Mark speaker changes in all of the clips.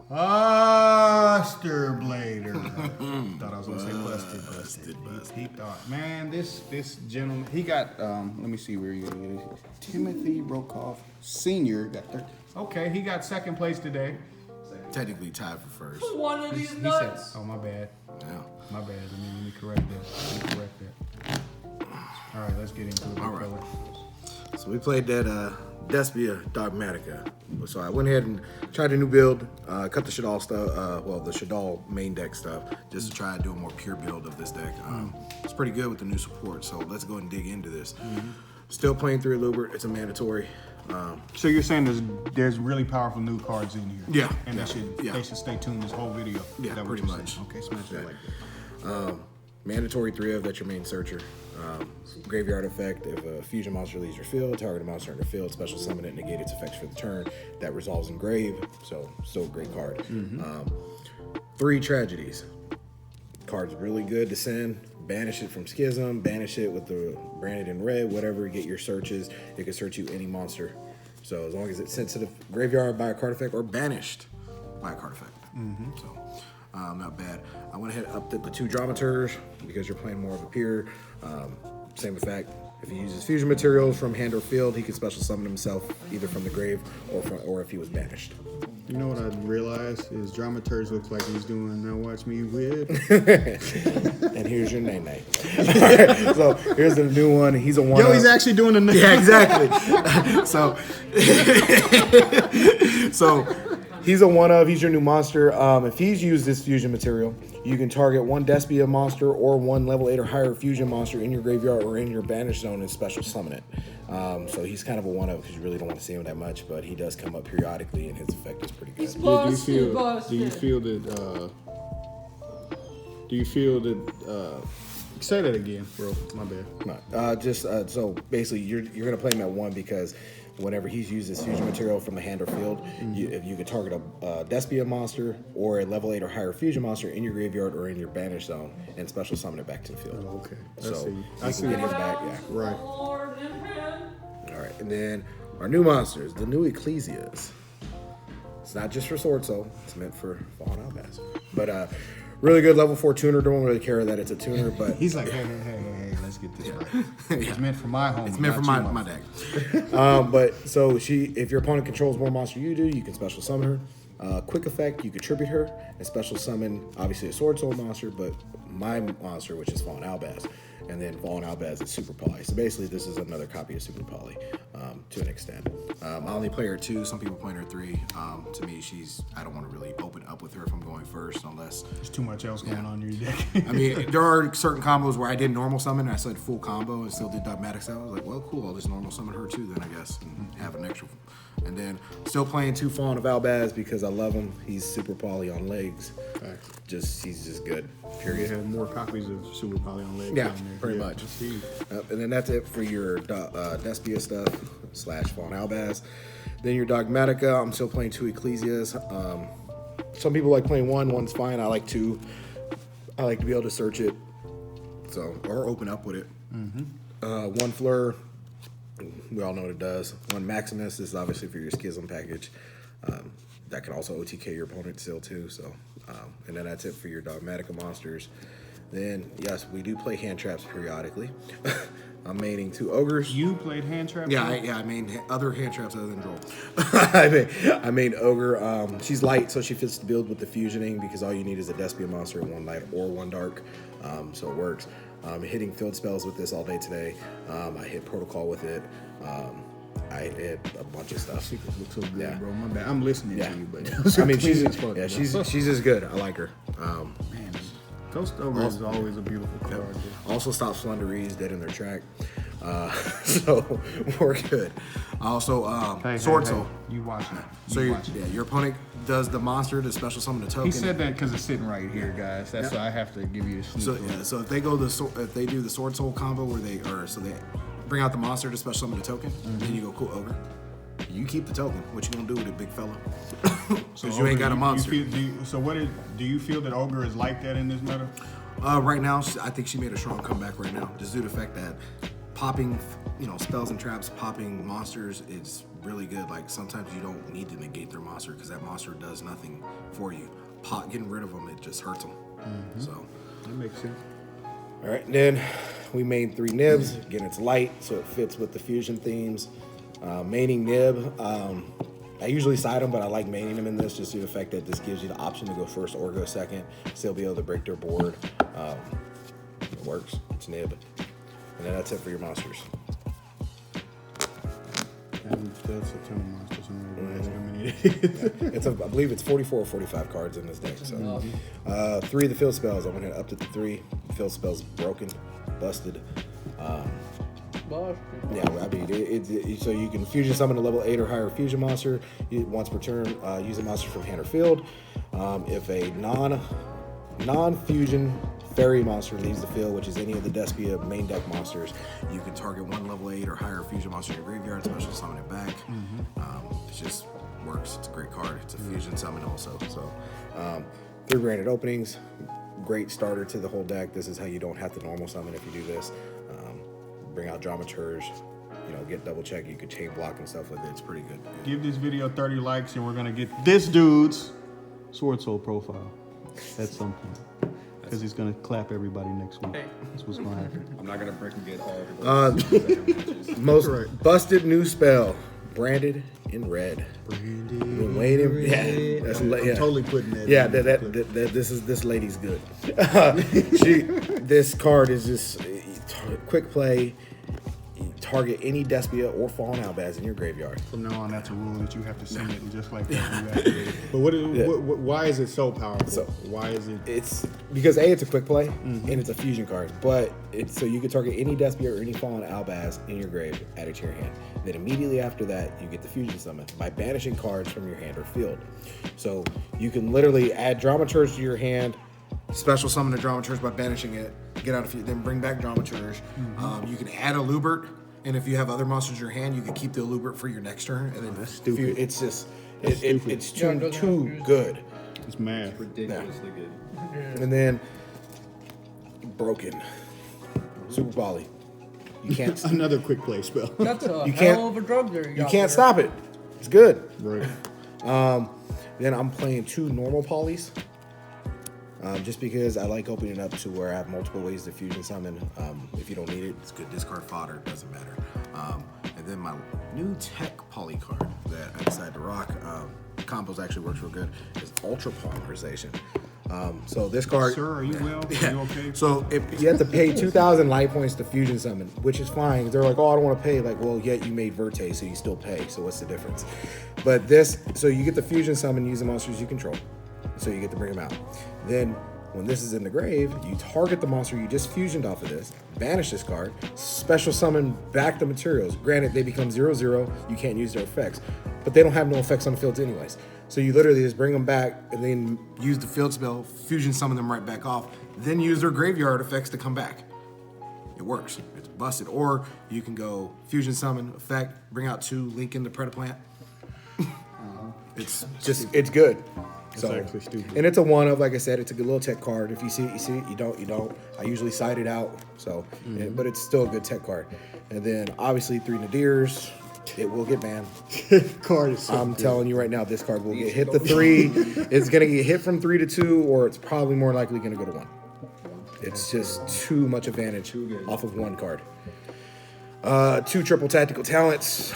Speaker 1: Buster Blader. Thought I was gonna say Busted. He thought, man, this gentleman, he got. Let me see where he is. Timothy Brokoff Sr. got third. Okay, he got second place today.
Speaker 2: Technically tied for first.
Speaker 3: One of these
Speaker 1: He
Speaker 3: nuts.
Speaker 1: said, oh, my bad.
Speaker 2: Yeah.
Speaker 1: My bad. Let me correct that. All right, let's get into it.
Speaker 2: All right. So we played that Despia Dogmatika. So I went ahead and tried a new build, cut the Shadal stuff, the Shadal main deck stuff, just to try to do a more pure build of this deck. It's pretty good with the new support, so let's go ahead and dig into this. Still playing 3 Lubert, it's a mandatory.
Speaker 1: So you're saying there's really powerful new cards in here?
Speaker 2: Yeah.
Speaker 1: And they should stay tuned this whole video?
Speaker 2: Yeah, pretty much.
Speaker 1: Okay, smash it like that.
Speaker 2: Mandatory 3 of that's your main searcher. Graveyard effect, if a fusion monster leaves your field, target a monster in your field, special summon it, negate its effects for the turn. That resolves in grave, so still a great card. 3 tragedies. Card's really good to send. Banish it from Schism, banish it with the branded in red, whatever, get your searches. It can search you any monster. So as long as it's sent to the graveyard by a card effect or banished by a card effect. So not bad. I went ahead and upped it to 2 Dramaturge because you're playing more of a peer. Same effect. If he uses fusion materials from hand or field, he can special summon himself either from the grave or if he was banished.
Speaker 1: You know what I realized is Dramaturge looks like he's doing Now Watch Me With.
Speaker 2: And here's your name. Right, so here's the new one. He's a one.
Speaker 1: Yo, he's actually doing the name.
Speaker 2: Yeah, exactly. So he's a one of. He's your new monster. If he's used this fusion material, you can target 1 Despia monster or 1 level 8 or higher fusion monster in your graveyard or in your banish zone and special summon it. So he's kind of a one of because you really don't want to see him that much, but he does come up periodically and his effect is pretty good.
Speaker 3: He's busted.
Speaker 1: Do you feel that? Say that again, bro. My bad.
Speaker 2: So basically, you're gonna play him at 1 because whenever he's used his fusion material from the hand or field, if you could target a Despia monster or a level 8 or higher fusion monster in your graveyard or in your banish zone and special summon it back to the field.
Speaker 1: Oh, okay.
Speaker 2: I see. Get him back. Yeah.
Speaker 1: Right.
Speaker 2: All right, and then our new monsters, the new Ecclesias. It's not just for Sword Soul; it's meant for Fallen Outcast. But really good level 4 tuner. Don't really care that it's a tuner, but
Speaker 1: He's like, hey, let's get this right. It's meant for my home.
Speaker 2: it's meant for my deck. But so if your opponent controls more monster you do, you can special summon her. Quick effect, you can tribute her and special summon obviously a Sword Soul monster, but my monster, which is Fallen Albaz. And then Fallen Albaz is Super Poly. So basically, this is another copy of Super Poly to an extent. I only play her 2. Some people play her 3. To me, I don't want to really open up with her if I'm going first, unless
Speaker 1: There's too much else going on in your deck.
Speaker 2: I mean, there are certain combos where I did normal summon and I said full combo and still did Dogmatika. I was like, well, cool. I'll just normal summon her too, then I guess, and have an extra. And then still playing 2 Fallen of Albaz because I love him. He's Super Poly on legs. He's just good. Period.
Speaker 1: You have more copies of Super Poly on legs.
Speaker 2: Yeah,
Speaker 1: down there.
Speaker 2: pretty much. And then that's it for your Despia stuff / Fallen Albaz. Then your Dogmatika. I'm still playing 2 Ecclesias. Some people like playing 1. 1's fine. I like 2. I like to be able to search it, or open up with it. 1 Fleur. We all know what it does. 1 Maximus. This is obviously for your Schism package. That can also OTK your opponent still too. So, and then that's it for your Dogmatika monsters. Then yes, we do play hand traps periodically. I'm maining 2 ogres.
Speaker 1: You played hand traps?
Speaker 2: Yeah, I mean other hand traps other than Droll. I mean ogre. She's light, so she fits the build with the fusioning because all you need is a Despia monster in 1 light or 1 dark. So it works. Hitting field spells with this all day today. I hit protocol with it. I hit a bunch of stuff.
Speaker 1: Secrets look so good, bro. My bad. I'm listening to you, but
Speaker 2: I mean, she's just good. I like her.
Speaker 1: Man, Ghost Ogre is always a beautiful card.
Speaker 2: Also stops Flunderies dead in their track. So we're good. Also, Sword Soul.
Speaker 1: You watching it.
Speaker 2: So your opponent does the monster to special summon the token.
Speaker 1: He said that because it's sitting right here, guys. That's why I have to give you the sneak.
Speaker 2: So if they do the Sword Soul combo where they bring out the monster to special summon the token, then you go cool ogre. You keep the token. What you gonna do with it, big fella? Because you ain't got a monster.
Speaker 1: Do you feel that ogre is like that in this meta?
Speaker 2: Right now, I think she made a strong comeback right now. Just due to the fact that popping, spells and traps, popping monsters, it's really good. Like sometimes you don't need to negate their monster. monster because that monster does nothing for you. Getting rid of them, it just hurts them. So
Speaker 1: That makes sense.
Speaker 2: all right, then we made 3 nibs. Again, it's light, so it fits with the fusion themes. Maining nib, I usually side them, but I like maining them in this just due to the fact that this gives you the option to go first or go second. Still be able to break their board. It works. It's nib. And then that's it for your monsters.
Speaker 1: And that's a ton of monsters. I'm gonna ask how many it is.
Speaker 2: I believe it's 44 or 45 cards in this deck. So, 3 of the field spells. I went up to 3 field spells broken, busted. Yeah, I mean, so you can fusion summon a level 8 or higher fusion monster once per turn. Use a monster from hand or field. If a non-fusion fairy monster leaves the field, which is any of the Despia main deck monsters, you can target 1 level 8 or higher fusion monster in your graveyard, special summon it back. It just works. It's a great card. It's a fusion summon also. So 3 granted openings. Great starter to the whole deck. This is how you don't have to normal summon if you do this. Bring out Dramaturge, get double check. You could chain block and stuff with it. It's pretty good.
Speaker 1: Give this video 30 likes and we're gonna get this dude's Sword Soul profile at some point. Because he's gonna clap everybody next week. That's what's gonna happen.
Speaker 3: I'm not gonna break and get all the
Speaker 2: Most busted new spell, branded in red. Been waiting. Yeah, that's
Speaker 1: I'm totally putting that.
Speaker 2: Yeah,
Speaker 1: in.
Speaker 2: this lady's good. This card is just quick play. Target any Despia or Fallen Albaz in your graveyard.
Speaker 1: From now on, that's a rule that you have to sing it just like that when you activate it. But why is it so powerful?
Speaker 2: So,
Speaker 1: why is it?
Speaker 2: It's because it's a quick play and it's a fusion card, but it's so you can target any Despia or any Fallen Albaz in your grave, add it to your hand. Then immediately after that, you get the fusion summon by banishing cards from your hand or field. So you can literally add Dramaturge to your hand, special summon the Dramaturge by banishing it, get out of it, then bring back Dramaturge. You can add a Lubert. And if you have other monsters in your hand, you can keep the Lubert for your next turn. And then
Speaker 1: that's stupid.
Speaker 2: It's just it's too good.
Speaker 1: It's mad.
Speaker 3: ridiculously good.
Speaker 2: And then broken Super Volley. You can't.
Speaker 1: Another quick play spell.
Speaker 4: That's a
Speaker 2: You
Speaker 4: hell
Speaker 2: can't-
Speaker 4: of a drug there.
Speaker 2: You can't stop it. It's good.
Speaker 1: Right.
Speaker 2: Then I'm playing 2 normal polys. Just because I like opening it up to where I have multiple ways to fusion summon. If you don't need it, it's good discard fodder. It doesn't matter. And then my new tech poly card that I decided to rock, combos actually works real good, is Ultra Polymerization. So this card...
Speaker 1: Sir, are you well?
Speaker 2: Yeah.
Speaker 1: Are you okay?
Speaker 2: So if you have to pay 2,000 life points to fusion summon, which is fine. They're like, oh, I don't want to pay. Like, well, yet you made Verte, so you still pay. So what's the difference? But this, so you get the fusion summon using monsters you control. So you get to bring them out. Then when this is in the grave, you target the monster you just fusioned off of this, banish this card, special summon back the materials. Granted, they become 0/0. You can't use their effects, but they don't have no effects on the fields anyways. So you literally just bring them back and then use the field spell, fusion summon them right back off, then use their graveyard effects to come back. It works. It's busted. Or you can go fusion summon effect, bring out 2, link in the Predaplant. It's good. So,
Speaker 1: actually stupid.
Speaker 2: And it's a one of, like I said, it's a good little tech card. If you see it, you see it. You don't, you don't. I usually side it out. So, but it's still a good tech card. And then obviously 3 Nadirs. It will get banned.
Speaker 1: Card is so
Speaker 2: I'm
Speaker 1: good.
Speaker 2: telling you right now, this card will get hit to 3. It's gonna get hit from 3 to 2, or it's probably more likely gonna go to 1. It's just too much advantage off of 1 card. 2 triple tactical talents.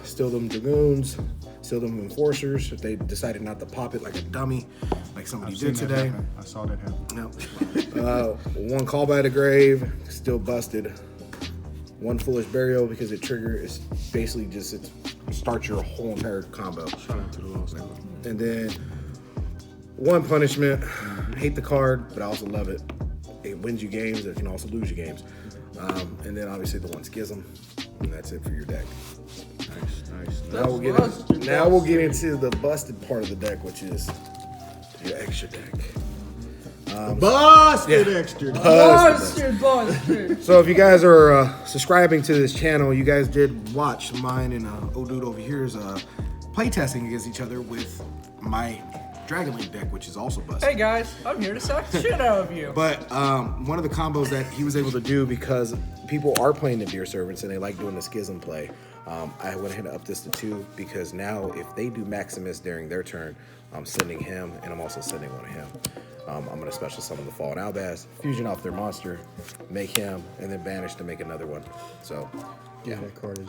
Speaker 2: Still them Dragoons. Still them Enforcers. If they decided not to pop it like a dummy, like somebody did
Speaker 1: Seen that
Speaker 2: today.
Speaker 1: happen. I saw that happen.
Speaker 2: No. 1 Call by the Grave. Still busted. 1 Foolish Burial because it is basically just it starts your whole entire combo.
Speaker 1: Shout out to the Lost Echo.
Speaker 2: And then 1 Punishment. Hate the card, but I also love it. It wins you games. It can also lose you games. And then obviously the 1 Schism, and that's it for your deck.
Speaker 1: Nice.
Speaker 2: Now we'll get into the busted part of the deck, which is your extra deck.
Speaker 1: Busted extra.
Speaker 4: Busted.
Speaker 2: So if you guys are subscribing to this channel, you guys did watch mine and Dude over here's playtesting against each other with my Dragon Link deck, which is also busted.
Speaker 4: Hey guys, I'm here to suck the shit out of you.
Speaker 2: But one of the combos that he was able to do, because people are playing the Deer Servants and they like doing the Schism play, I went ahead and upped this to 2 because now if they do Maximus during their turn, I'm sending him and I'm also sending one of him. I'm going to special summon the Fallen Albaz, fusion off their monster, make him, and then banish to make another one. So, yeah.
Speaker 1: That card is...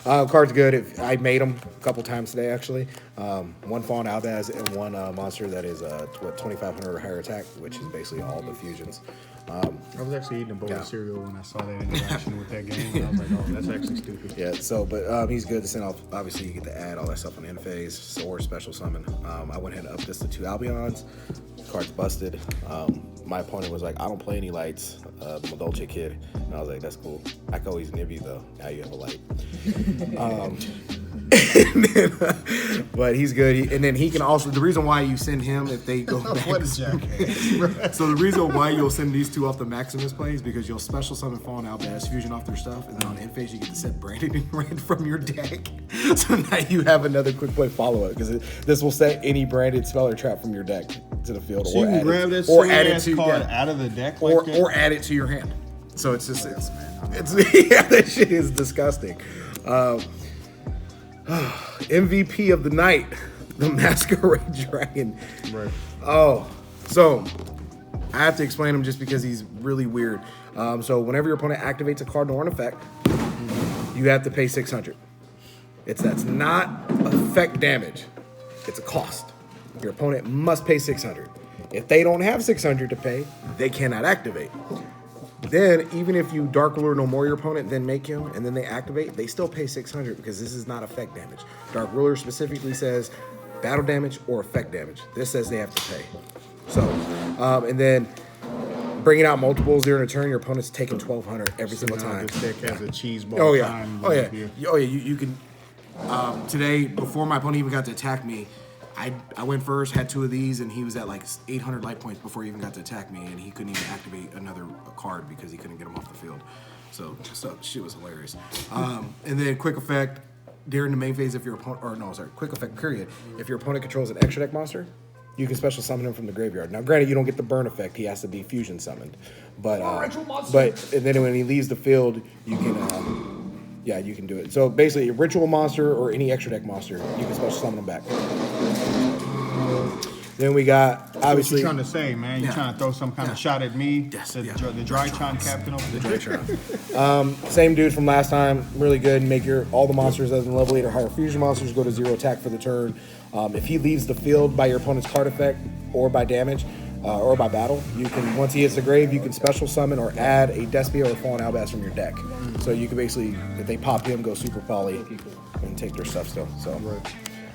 Speaker 2: but card's good. I made them a couple times today, actually. One Fallen Albaz and one monster that is 2,500 or higher attack, which is basically all the fusions.
Speaker 1: I was actually eating a bowl of cereal when I saw that interaction with that game, and I was like, oh, that's actually stupid.
Speaker 2: Yeah, so, but he's good to send off. Obviously, you get to add all that stuff on end phase, or special summon. I went ahead and upped this to 2 Albions. Card's busted. My opponent was like, I don't play any lights. I'm a Dolce kid. And I was like, that's cool. I can always nib you, though. Now you have a light. But he's good. And then he can also, the reason why you send him if they go back.
Speaker 1: What a jackass.
Speaker 2: So the reason why you'll send these 2 off the Maximus plays because you'll special summon Fallen Albaz, fusion off their stuff, and then on end phase you get to set Branded and Red from your deck. So now you have another quick play follow up because this will set any branded spell or trap from your deck to the field,
Speaker 1: So
Speaker 2: or
Speaker 1: you can
Speaker 2: add
Speaker 1: grab
Speaker 2: it,
Speaker 1: that
Speaker 2: or add it
Speaker 1: ass
Speaker 2: to
Speaker 1: card out of the deck like
Speaker 2: or
Speaker 1: that?
Speaker 2: or add it to your hand. So it's just it's yeah, that shit is disgusting. MVP of the night, the Masquerade Dragon.
Speaker 1: Right.
Speaker 2: Oh, so I have to explain him just because he's really weird. So whenever your opponent activates a card or an effect, you have to pay 600. That's not effect damage. It's a cost. Your opponent must pay 600. If they don't have 600 to pay, they cannot activate. Then, even if you Dark Ruler no more your opponent, then make him, and then they activate, they still pay 600 because this is not effect damage. Dark Ruler specifically says battle damage or effect damage. This says they have to pay. So, and then bringing out multiples during a turn, your opponent's taking 1,200 every single time.
Speaker 1: This deck has a cheese ball.
Speaker 2: Oh yeah,
Speaker 1: time
Speaker 2: oh yeah,
Speaker 1: here.
Speaker 2: oh yeah. You can. Today, before my opponent even got to attack me, I went first, had 2 of these, and he was at like 800 light points before he even got to attack me, and he couldn't even activate another card because he couldn't get him off the field. So shit was hilarious. And then quick effect during the main phase, if your opponent, quick effect period. If your opponent controls an extra deck monster, you can special summon him from the graveyard. Now, granted, you don't get the burn effect; he has to be fusion summoned. But and then when he leaves the field, you can. Yeah, you can do it. So basically, a ritual monster or any extra deck monster, you can special summon them back. Then we got obviously.
Speaker 1: What you trying to say, man? You trying to throw some kind of shot at me?
Speaker 2: Yes,
Speaker 1: The Drytron captain over there.
Speaker 2: Drytron. Same dude from last time. Really good. Make all the monsters other than level 8 or higher fusion monsters go to 0 attack for the turn. If he leaves the field by your opponent's card effect or by damage. Or by battle, you can once he hits the grave, you can special summon or add a Despia or Fallen Albaz from your deck. So you can basically, if they pop him, go super poly and take their stuff still. So,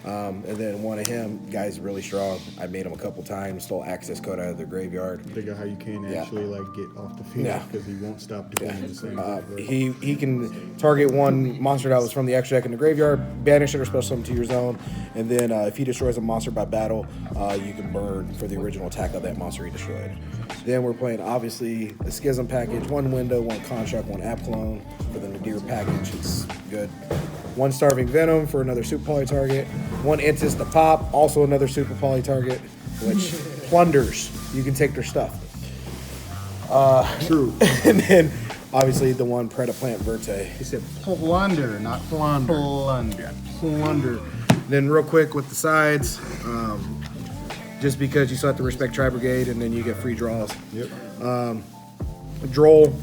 Speaker 2: and then one of him, guy's really strong. I made him a couple times, stole access code out of their graveyard.
Speaker 1: Figure how you can actually like get off the field because he won't stop doing the same thing.
Speaker 2: He can target one monster that was from the extra deck in the graveyard, banish it or special summon to your zone, and then if he destroys a monster by battle, you can burn for the original attack of that monster he destroyed. Then we're playing obviously the Schism package, 1 window, 1 construct, 1 app clone for the Nadir package. It's good. 1 Starving Venom for another super poly target. 1 Entis to pop, also another super poly target, which plunders. You can take their stuff.
Speaker 1: True.
Speaker 2: And then obviously the 1 Predaplant Verte.
Speaker 1: He said plunder, not plunder.
Speaker 2: Plunder. Plunder. Then real quick with the sides, just because you still have to respect Tri Brigade and then you get free draws.
Speaker 1: Yep.
Speaker 2: Droll.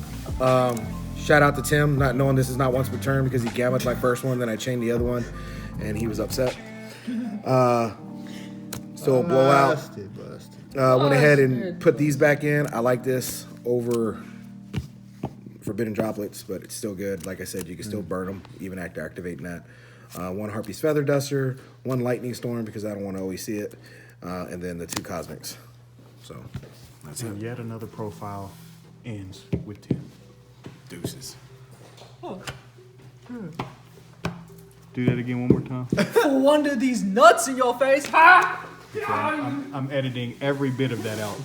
Speaker 2: Shout out to Tim, not knowing this is not once per turn because he gambled my first one, then I chained the other one, and he was upset. Still a blowout.
Speaker 1: Busted.
Speaker 2: Went ahead and put these back in. I like this over Forbidden Droplets, but it's still good. Like I said, you can still burn them, even after activating that. 1 Harpy's Feather Duster, 1 Lightning Storm because I don't want to always see it, and then the 2 Cosmics. So that's
Speaker 1: And
Speaker 2: it.
Speaker 1: yet another profile ends with 10.
Speaker 2: Deuces.
Speaker 1: Do that again one more time.
Speaker 4: No wonder these nuts in your face. Ha!
Speaker 1: I'm editing every bit of that out.